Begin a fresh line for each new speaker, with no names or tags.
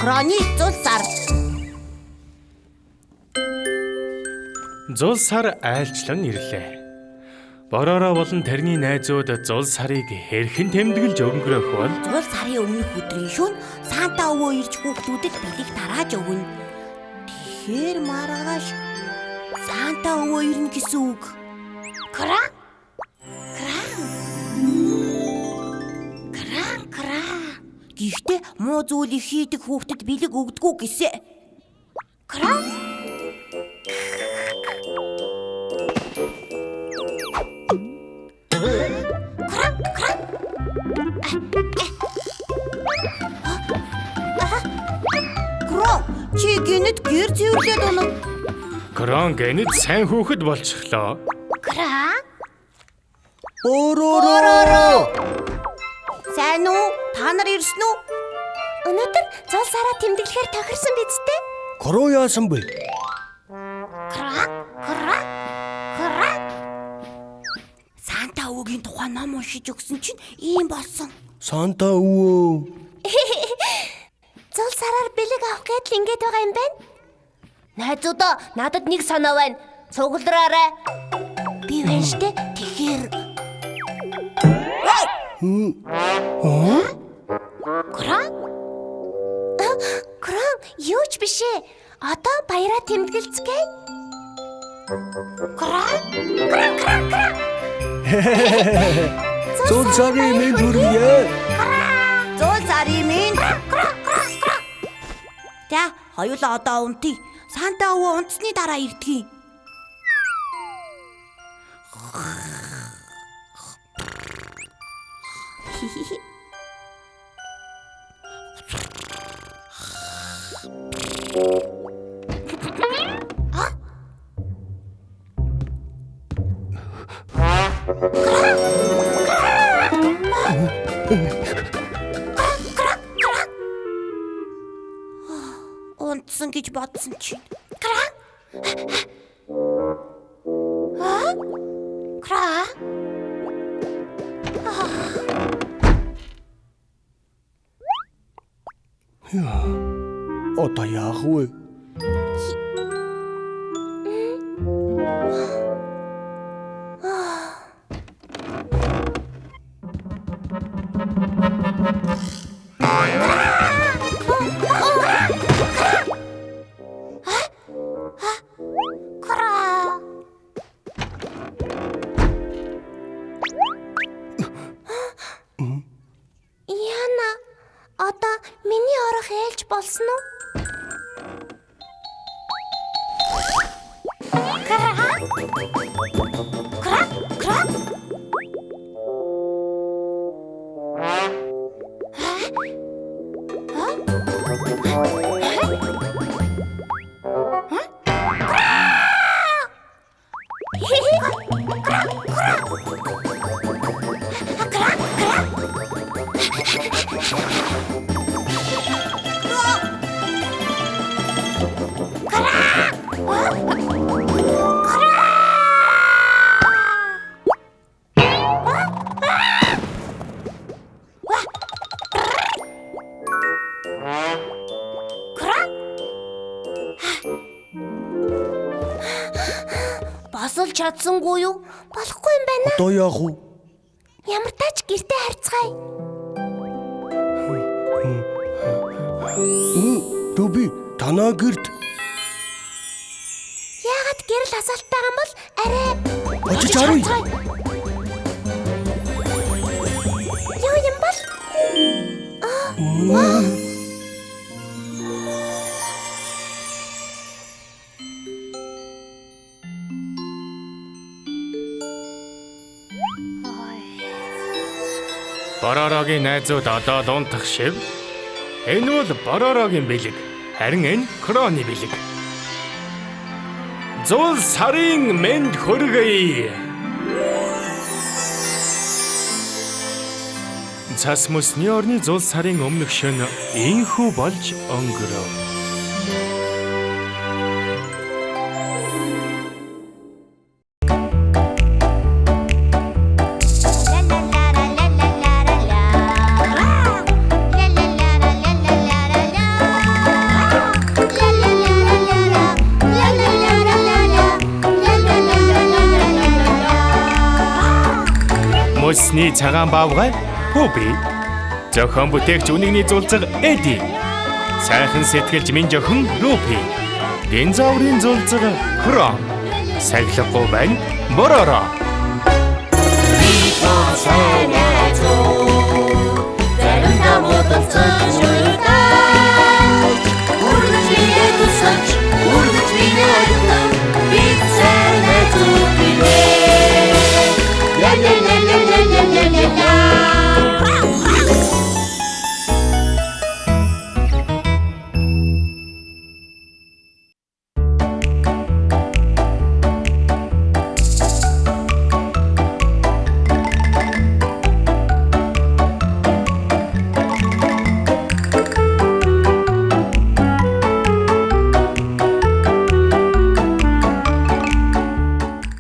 Кроны зул сар.
Зул сар айлчлан ирлээ. Боророо болон тэрний найзууд зул сарыг хэрхэн тэмдэглэж өнгөрөх бол
Зул сарын өмнөх өдрийн шөнө Санта өвөө ирж хүүхдүүдэд бэлэг тарааж өгнө. Тэгэхээр маргааш Санта өвөө ирнэ гэсэн үг. Кран. Гэхдээ муу зүйлийг хийдэг хүүхдэд бэлэг өгдөггүй гэсэн. Кран. Чи гинэд гэр зэвэрлээд унав.
Кран гэнэд сайн хүүхэд болчихлоо.
Кран?
Боророо.
Сайн уу? Та нар ирсэн үү? Өнөөдөр зул сараа тэмдэглэхээр тохирсон биз дээ?
Кроо яасан бэ?
Кран. Санта өвөгийн тухай ном уншиж өгсөн чинь ийм болсон.
Санта өвөө.
Зул сараар бэлэг авах гэдэл ингэж байгаа юм байна. Найзуудаа, надад нэг санаа байна. Цуглараарай. Би байна штэ. Тэгэхээр Кран, юу ч биш ээ. Одоо баяраа тэмдэглэцгээе. Кран.
Зул сарын минь хүргье.
Зул сарын минь. За, хоёулаа одоо унтъя. Санта өвөө унтсны дараа ирдэг. Унтсан гэж бодсон чи. Кран.
Одоо яах вэ?
Яна, одоо миний орох ээлж болсон уу? Кран. Басал чадсангүй юу? Болохгүй юм байна.
Одоо яах вэ?
Ямар тач гэртээ харьцгаая.
Төби, танаа гэрт.
Яагаад гэрэл асаалттай юм бол арай
Очиж харъя.
Юу юм бол?
Боророогийн найзууд одоо дундах шив. Энэ бол Боророогийн бэлэг. Харин энэ Кроны бэлэг. Зул сарын мэнд хүргэе. Цас мөсний орны зул сарын өмнөх шөнө инхүү болж өнгөрөв. Усны цагаан баавгай Пуби. Зохион бүтээгч үнэгний зулцэг Эди. Сайхан сэтгэлж минь жохин Рупи. Динзаврын зулцэг Хром. Сахилахгүй байна Бороро.
Заримдаа муудалцаж